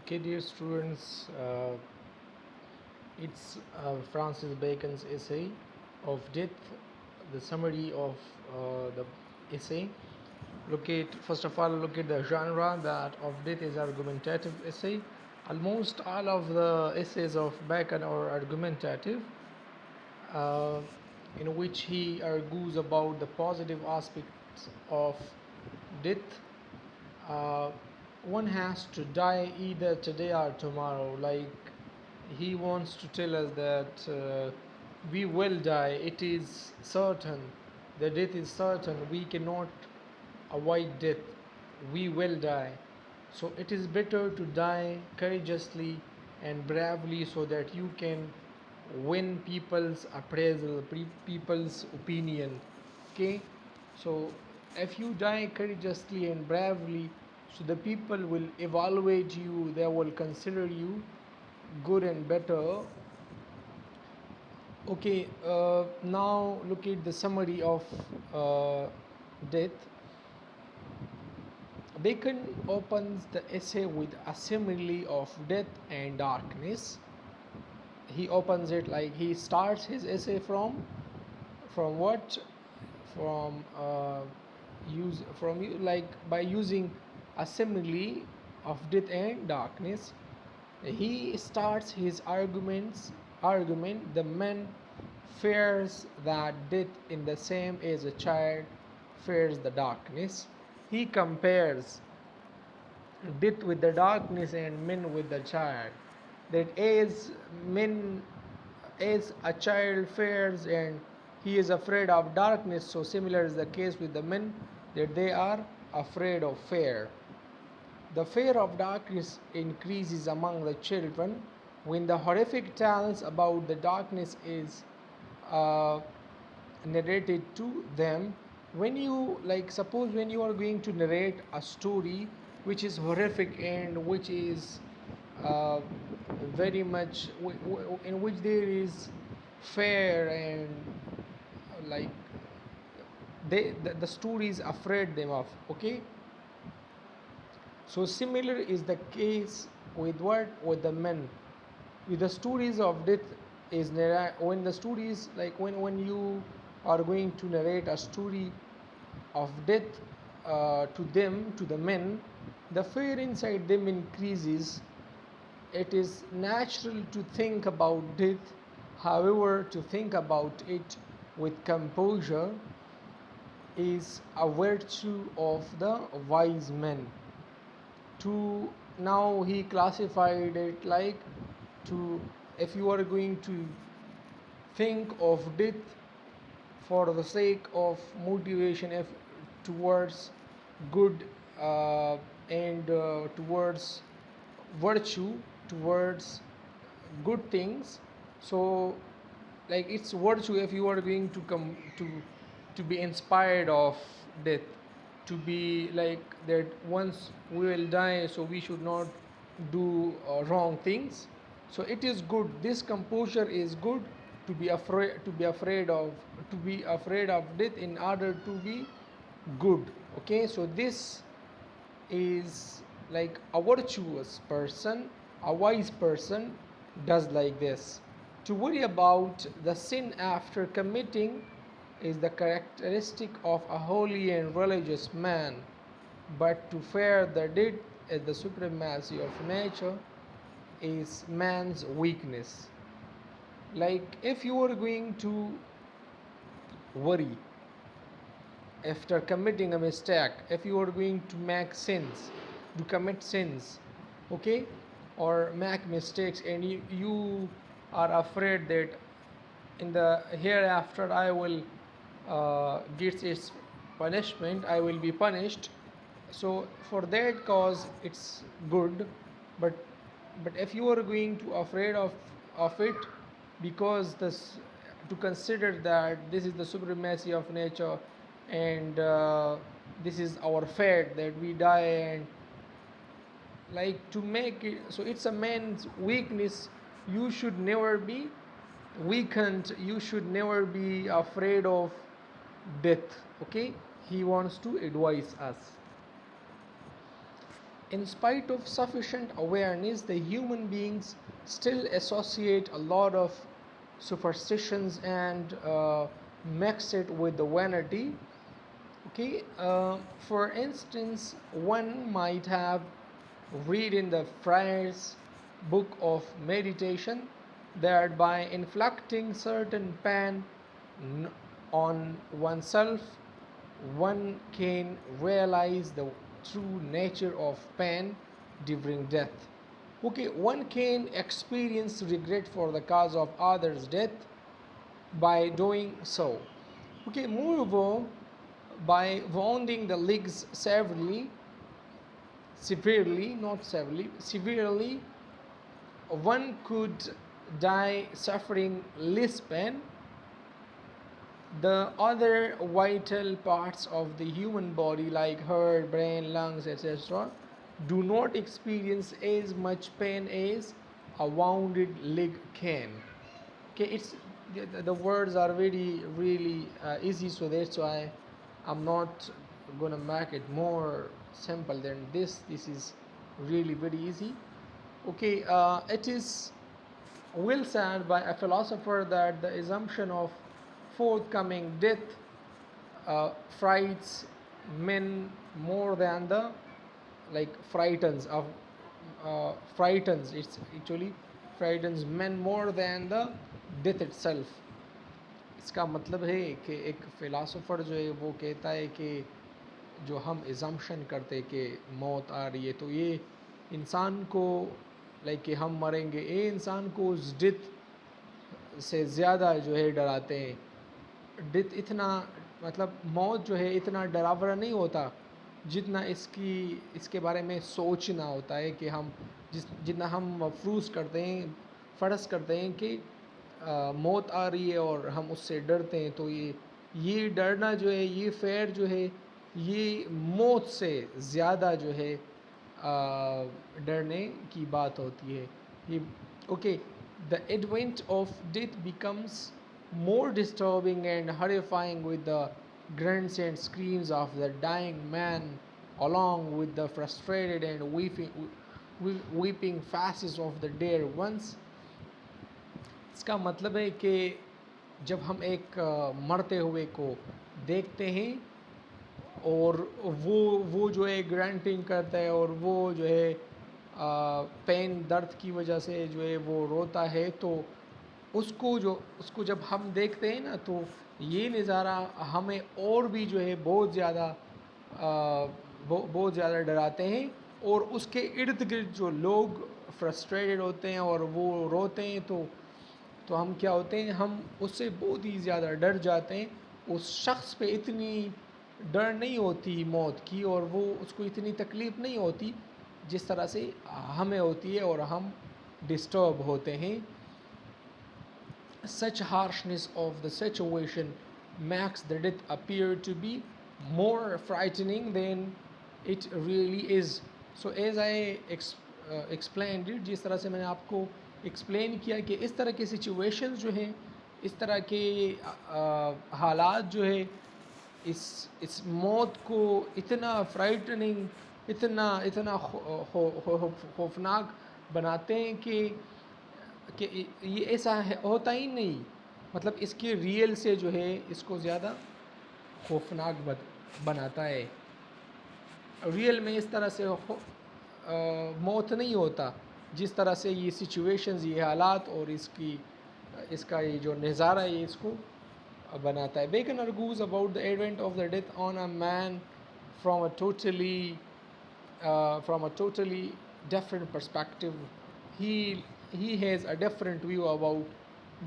Okay, dear students, it's Francis Bacon's essay of death, the summary of the essay. First of all, look at the genre that of death is argumentative essay. Almost all of the essays of Bacon are argumentative, uh, in which he argues about the positive aspects of death. uh, One has to die either today or tomorrow. Like, he wants to tell us that we will die. It is certain. The death is certain. We cannot avoid death. We will die. So it is better to die courageously and bravely so that you can win people's appraisal, people's opinion. Okay, so if you die courageously and bravely, so the people will evaluate you, they will consider you good and better. Okay, now look at the summary of death. Bacon opens the essay with a simile of death and darkness. He opens it like he starts his essay from what? From use from like by using a simile of death and darkness. He starts his argument. The man fears that death in the same as a child fears the darkness. He compares death with the darkness and men with the child. That as a child fears and he is afraid of darkness, so similar is the case with the men, that they are afraid of fear. The fear of darkness increases among the children when the horrific tales about the darkness is uh, narrated to them. When you, like, suppose when you are going to narrate a story which is horrific and which is uh, very much in which there is fear and like the stories afraid them of. Okay, so similar is the case with what? With the men. With the stories of death is when the stories, like when you are going to narrate a story of death to them, to the men, the fear inside them increases. It is natural to think about death, however, to think about it with composure is a virtue of the wise men. To now he classified it like, to if you are going to think of death for the sake of motivation, if towards good and towards virtue, towards good things, so like it's virtue if you are going to come to be inspired of death, to be like that once we will die, so we should not do wrong things. So it is good, this composure is good, to be afraid of death in order to be good. Okay, so this is like a virtuous person, a wise person does like this. To worry about the sin after committing is the characteristic of a holy and religious man, but to fear the dead as the supremacy of nature is man's weakness. Like, if you are going to worry after committing a mistake, if you are going to make sins, to commit sins, okay, or make mistakes, and you are afraid that in the hereafter I will get its punishment, I will be punished, so for that cause it's good. but but if you are going to afraid of it, because this, to consider that this is the supremacy of nature, and this is our fate that we die, and like to make it, so it's a man's weakness. You should never be weakened, you should never be afraid of death. Okay, he wants to advise us. In spite of sufficient awareness, the human beings still associate a lot of superstitions and mix it with the vanity. Okay, for instance, one might have read in the friar's book of meditation that by inflicting certain pain on oneself, one can realize the true nature of pain during death. Okay, one can experience regret for the cause of others' death by doing so. Okay, moreover, by wounding the legs severely, one could die suffering less pain. The other vital parts of the human body, like heart, brain, lungs, etc., do not experience as much pain as a wounded leg can. Okay, it's the words are very really easy, so that's why I'm not gonna make it more simple than this is really very easy. Okay, it is well said by a philosopher that the assumption of forthcoming death frights men more than the like frightens it's actually frightens men more than the death itself. इसका मतलब है कि एक philosopher जो है वो कहता है कि जो हम एजम्पशन करते कि मौत आ रही है तो ये इंसान को लाइक कि हम मरेंगे, ये इंसान को उस डेथ से ज़्यादा जो है डराते हैं। डेथ इतना मतलब मौत जो है इतना डरावना नहीं होता जितना इसके बारे में सोचना होता है कि हम जितना हम मफरूज़ करते हैं, फ़र्ज़ करते हैं कि मौत आ रही है और हम उससे डरते हैं। तो ये डरना जो है, ये फ़ेयर जो है, ये मौत से ज़्यादा जो है डरने की बात होती है। ये okay, the advent of death becomes more disturbing and horrifying with the grunts and screams of the dying man, along with the frustrated and weeping faces of the dear ones. इसका मतलब है कि जब हम एक मरते हुए को देखते हैं और वो जो है ग्रंटिंग करता है और वो जो है पेन दर्द की वजह से जो है वो रोता है, तो उसको जब हम देखते हैं ना तो ये नज़ारा हमें और भी जो है बहुत ज़्यादा बहुत ज़्यादा डराते हैं। और उसके इर्द गिर्द जो लोग फ्रस्ट्रेटेड होते हैं और वो रोते हैं तो हम क्या होते हैं, हम उससे बहुत ही ज़्यादा डर जाते हैं। उस शख्स पे इतनी डर नहीं होती मौत की और वो उसको इतनी तकलीफ़ नहीं होती जिस तरह से हमें होती है और हम डिस्टर्ब होते हैं। Such harshness of the situation makes the death appear to be more frightening than it really is. So as I explained it, जिस तरह से मैंने आपको एक्सप्लेन किया कि इस तरह के सिचुएशंस जो हैं, इस तरह के हालात जो है इस मौत को इतना फ्राइटनिंग, इतना इतना खौफनाक बनाते हैं कि ये ऐसा होता ही नहीं। मतलब इसके रियल से जो है इसको ज़्यादा खौफनाक बनाता है। रियल में इस तरह से मौत नहीं होता जिस तरह से ये सिचुएशंस, ये हालात और इसका ये जो नज़ारा है इसको बनाता है। Bacon argues about the advent of the death on a man from a totally different perspective. He has a different view about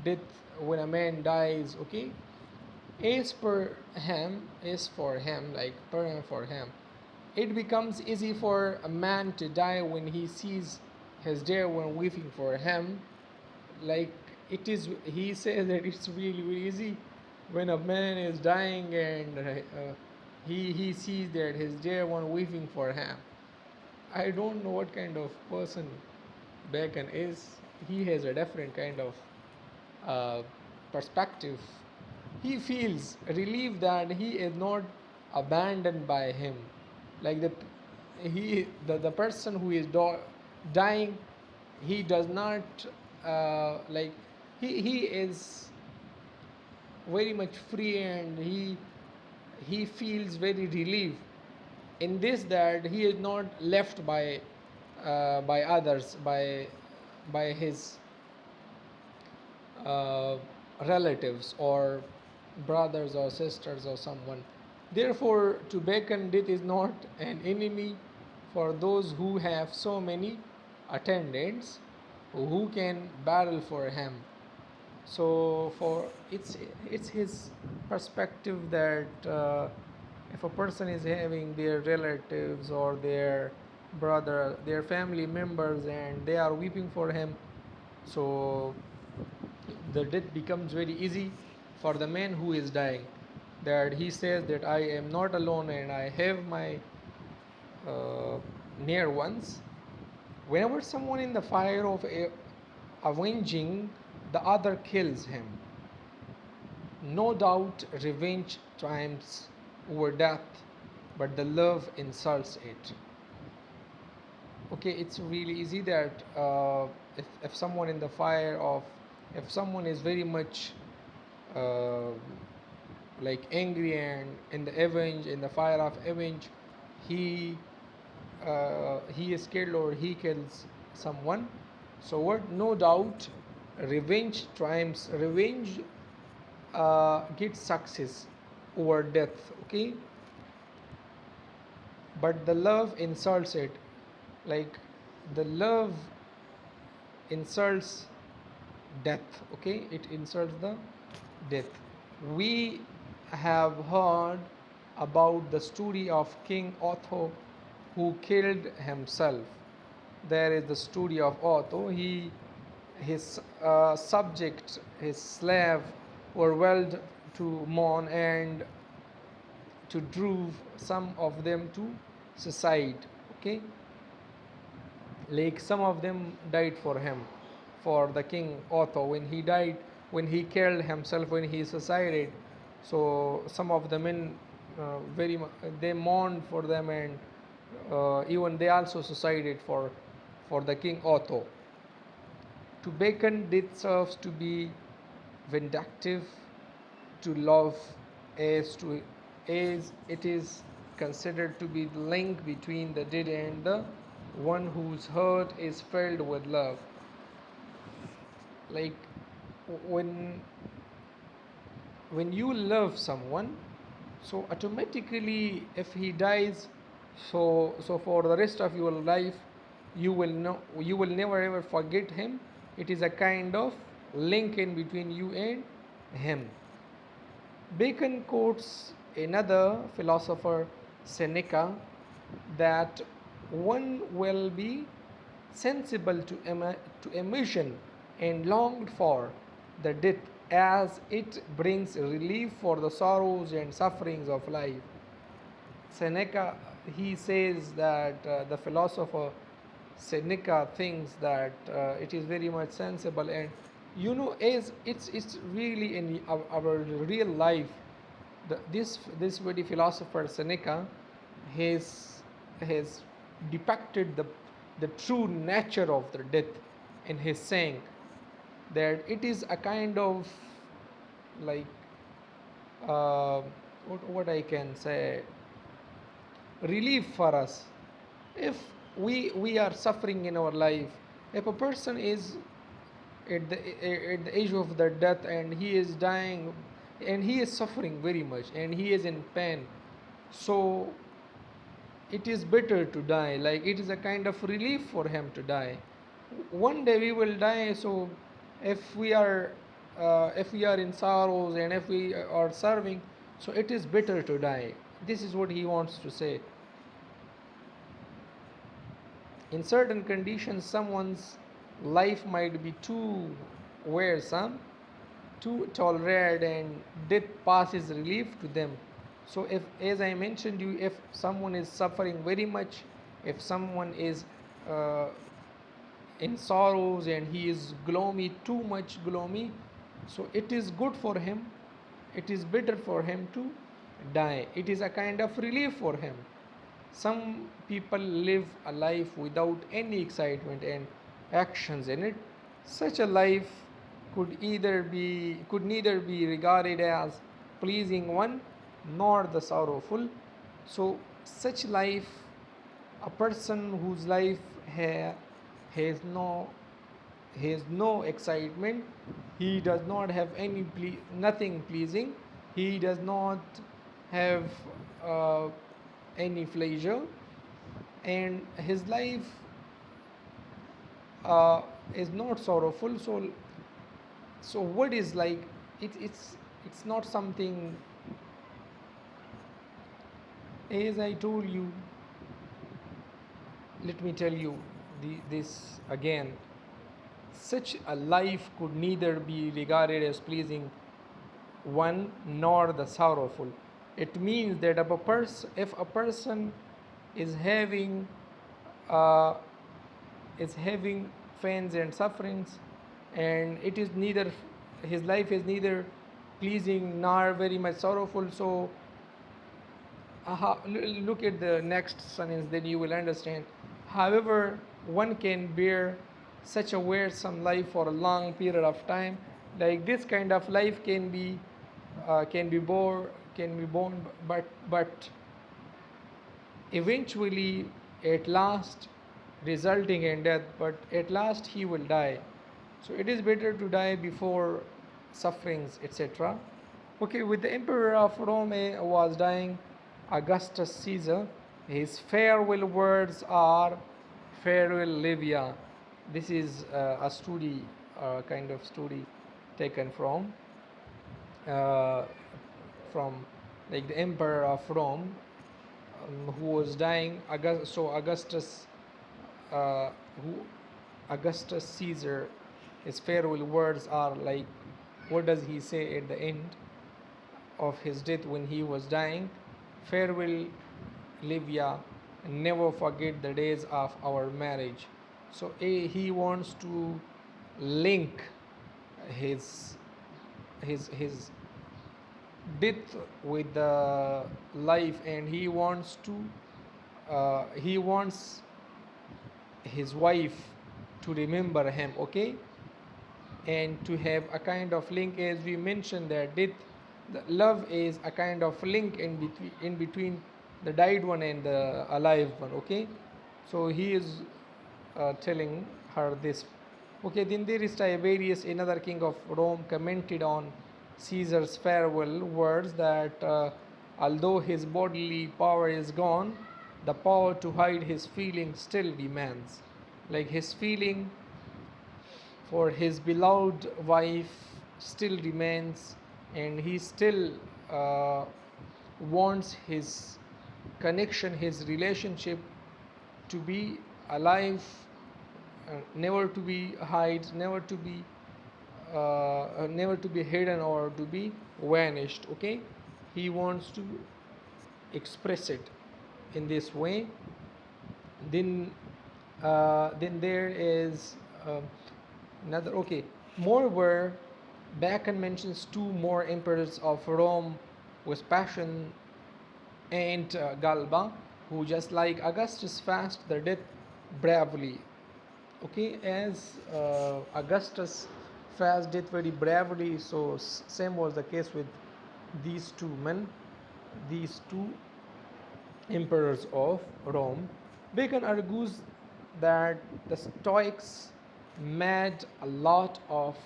death when a man dies. Okay, as for him, it becomes easy for a man to die when he sees his dear one weeping for him. Like he says that it's really, really easy when a man is dying and he sees that his dear one weeping for him. I don't know what kind of person Bacon is. He has a different kind of perspective. He feels relieved that he is not abandoned by him. Like the person who is dying, he does not like he is very much free, and he feels very relieved in this, that he is not left by others, by his uh, relatives or brothers or sisters or someone. Therefore, to Bacon, death is not an enemy for those who have so many attendants who can battle for him. So, for it's his perspective that if a person is having their relatives or their brother, their family members, and they are weeping for him, so the death becomes very easy for the man who is dying, that he says that I am not alone and I have my uh, near ones. Whenever someone in the fire of avenging the other kills him, no doubt revenge triumphs over death, but the love insults it. Okay, it's really easy that if someone in the fire of, if someone is very much uh, like angry and in the avenge, in the fire of avenge, he he is killed or he kills someone, so what, no doubt revenge triumphs, revenge gets success over death. Okay, but the love insults it, like the love insults death. Okay, it insults the death. We have heard about the story of King Otho who killed himself. There is the story of Otho. His subject, his slave, were willed to mourn and to drove some of them to suicide. Okay, like some of them died for him, for the king Otho. When he died, when he killed himself, when he suicided, so some of the men they mourned for them, and even they also suicided for the king Otho. To Bacon, death serves to be vindictive, to love, as it is considered to be the link between the dead and the one whose heart is filled with love. Like when when you love someone, so automatically if he dies, so for the rest of your life you will never ever forget him. It is a kind of link in between you and him. Bacon quotes another philosopher, Seneca, that one will be sensible to emotion and longed for the death, as it brings relief for the sorrows and sufferings of life. Seneca, he says that the philosopher Seneca thinks that it is very much sensible, and as it's really in our real life, this very philosopher Seneca has depicted the true nature of the death in his saying that it is a kind of like what I can say, relief for us. If we are suffering in our life, if a person is at the age of their death and he is dying and he is suffering very much and he is in pain, so it is better to die, like it is a kind of relief for him to die. One day we will die, so if we are in sorrows and if we are serving, so it is better to die. This is what he wants to say. In certain conditions, someone's life might be too wearisome, too tolerate, and death passes relief to them. So, if, as I mentioned you, if someone is suffering very much, if someone is uh, in sorrows and he is gloomy, too much gloomy, so it is good for him. It is better for him to die. It is a kind of relief for him. Some people live a life without any excitement and actions in it. Such a life could neither be regarded as pleasing one nor the sorrowful. So such life, a person whose life has no excitement, he does not have nothing pleasing, he does not have uh, any pleasure, and his life uh, is not sorrowful. So what is like, it's not something, as I told you. Let me tell you this again. Such a life could neither be regarded as pleasing one nor the sorrowful. It means that if a person is having uh, pains and sufferings, and it is neither, his life is neither pleasing nor very much sorrowful. So look at the next sentence, then you will understand. However, one can bear such a wearisome life for a long period of time. Like this kind of life can be borne, but eventually, at last, resulting in death. But at last, he will die. So it is better to die before sufferings, etc. Okay, with the emperor of Rome was dying, Augustus Caesar, his farewell words are, "Farewell, Livia." This is a story, kind of story taken uh, from like the emperor of Rome, who was dying. Uh, who Augustus Caesar, his farewell words are like, what does he say at the end of his death when he was dying? "Farewell, Livia, and never forget the days of our marriage." So he wants to link his his death with the life, and he wants his wife to remember him, okay, and to have a kind of link. As we mentioned that death, the love is a kind of link in between the died one and the alive one, okay. So he is telling her this. Okay, then there is Tiberius, another king of Rome, commented on Caesar's farewell words that although his bodily power is gone, the power to hide his feelings still remains. Like his feeling for his beloved wife still remains, and he still uh, wants his connection, his relationship to be alive, never to be hide, never to be hidden or to be vanished. Okay, he wants to express it in this way. Then there is another. Okay, moreover, Bacon mentions two more emperors of Rome with Passion and Galba, who just like Augustus fast their death bravely. Okay, as Augustus fast death very bravely, so same was the case with these two men, these two emperors of Rome. Bacon argues that the Stoics made a lot of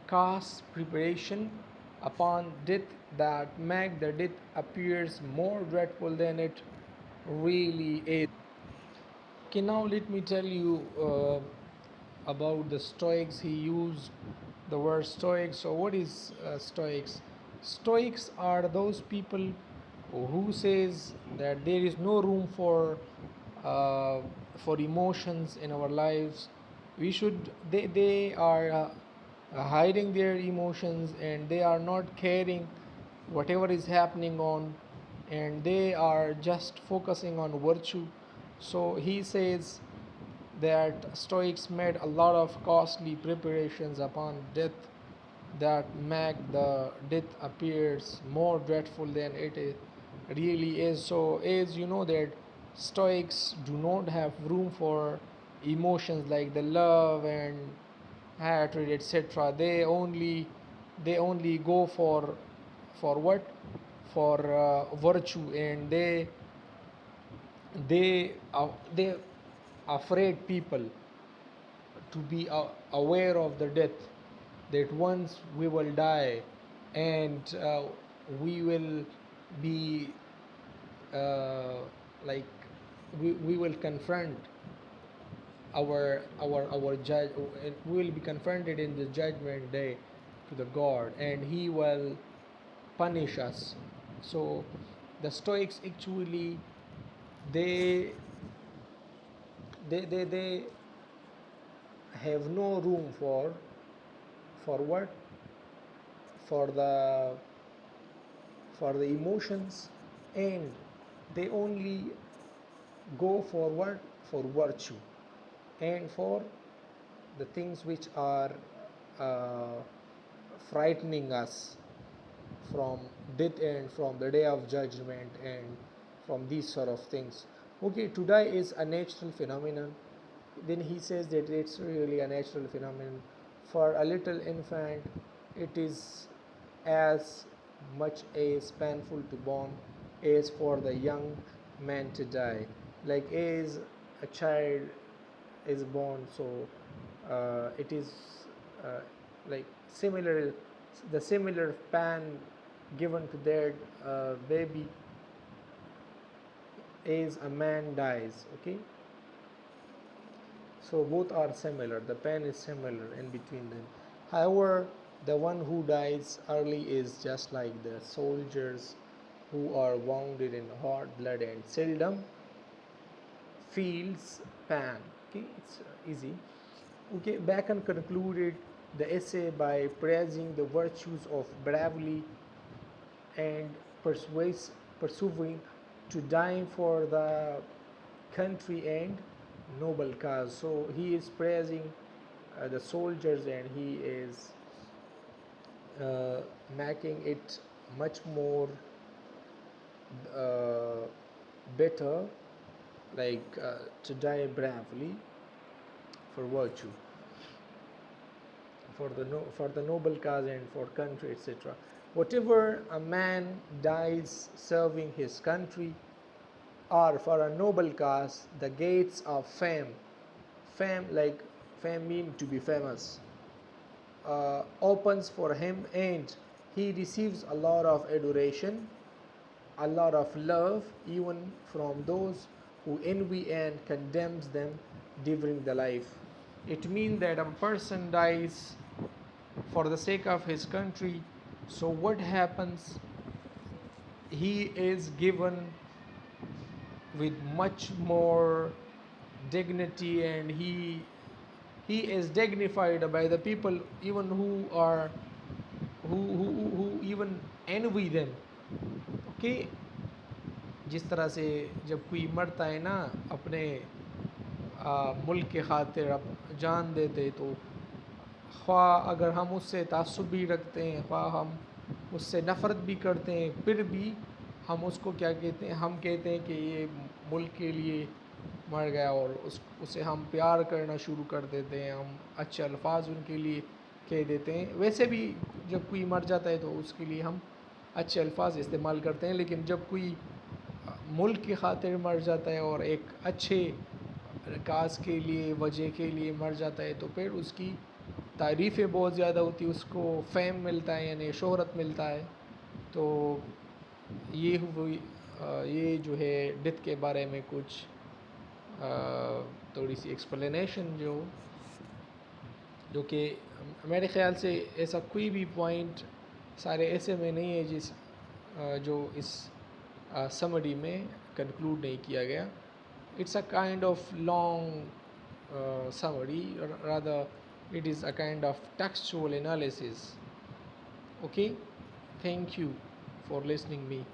cast preparation upon death that make the death appears more dreadful than it really is. Okay, now let me tell you about the Stoics. He used the word Stoics. So what is Stoics? Stoics are those people who says that there is no room uh, for emotions in our lives. We should they are hiding their emotions, and they are not caring whatever is happening on, and they are just focusing on virtue. So he says that Stoics made a lot of costly preparations upon death that make the death appears more dreadful than it really is. So as you know that Stoics do not have room for emotions like the love and hatred, etc. They only go for what? For virtue, and they afraid people to be aware of the death, that once we will die, and we will be uh, like we will confront our judge. We will be confronted in the judgment day to the God, and he will punish us. So the Stoics actually, they they have no room for what? For the emotions, and they only go for what? For virtue, and for the things which are uh, frightening us from death and from the day of judgment and from these sort of things. Okay, to die is a natural phenomenon. Then he says that it's really a natural phenomenon. For a little infant, it is as much as painful to born as for the young man to die. Like as a child is born, so it is uh, like similar, the similar pan given to their baby as a man dies. Okay, so both are similar, the pen is similar in between them. However, the one who dies early is just like the soldiers who are wounded in hot blood and seldom feels pain. Okay, it's easy. Okay, Bacon concluded the essay by praising the virtues of bravery and pursuing to die for the country and noble cause. So he is praising the soldiers, and he is uh, making it much more uh, better, like to die bravely for virtue, for the noble cause and for country, etc. Whatever a man dies serving his country or for a noble cause, the gates of fame, like fame mean to be famous, opens for him, and he receives a lot of adoration, a lot of love, even from those who envy and condemns them during the life. It means that a person dies for the sake of his country. So what happens? He is given with much more dignity, and he is dignified by the people even who even envy them. Okay, जिस तरह से जब कोई मरता है ना अपने मुल्क के खातिर अब जान देते, तो ख्वाह अगर हम उससे तासुब भी रखते हैं, ख्वाह हम उससे नफ़रत भी करते हैं, फिर भी हम उसको क्या कहते हैं? हम कहते हैं कि ये मुल्क के लिए मर गया, और उसे हम प्यार करना शुरू कर देते हैं, हम अच्छे अल्फाज उनके लिए कह देते हैं। वैसे भी जब कोई मर जाता है तो उसके लिए हम अच्छे अल्फाज इस्तेमाल करते हैं, लेकिन जब कोई मुल्क की खातिर मर जाता है और एक अच्छे काज के लिए, वजह के लिए मर जाता है, तो फिर उसकी तारीफ़ें बहुत ज़्यादा होती है, उसको फ़ेम मिलता है, यानी शोहरत मिलता है। तो ये हुई ये जो है डेथ के बारे में कुछ थोड़ी सी एक्सप्लेनेशन जो कि मेरे ख़्याल से ऐसा कोई भी पॉइंट सारे ऐसे में नहीं है जो इस समरी में कंक्लूड नहीं किया गया. It's a kind of long summary, rather it is a kind of textual analysis. Okay, thank you for listening me.